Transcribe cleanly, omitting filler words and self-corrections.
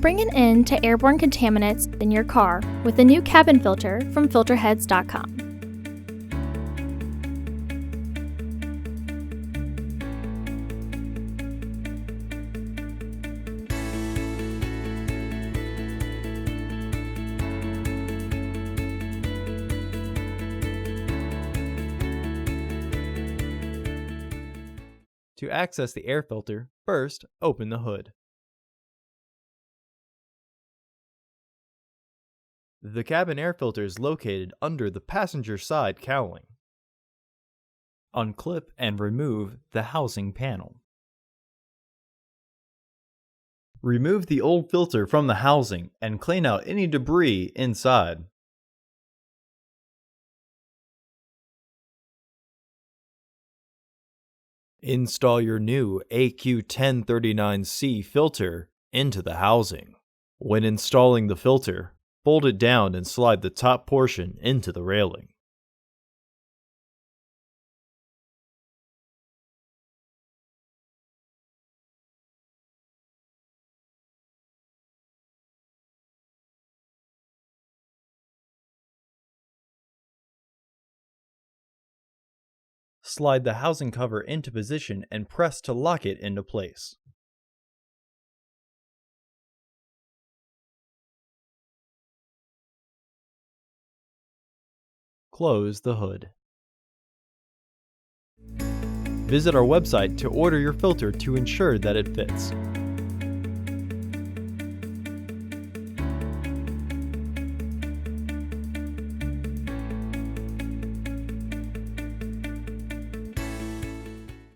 Bring an end to airborne contaminants in your car with the new cabin filter from Filterheads.com. To access the air filter, first open the hood. The cabin air filter is located under the passenger side cowling. Unclip and remove the housing panel. Remove the old filter from the housing and clean out any debris inside. Install your new AQ1039C filter into the housing. When installing the filter, fold it down and slide the top portion into the railing. Slide the housing cover into position and press to lock it into place. Close the hood. Visit our website to order your filter to ensure that it fits.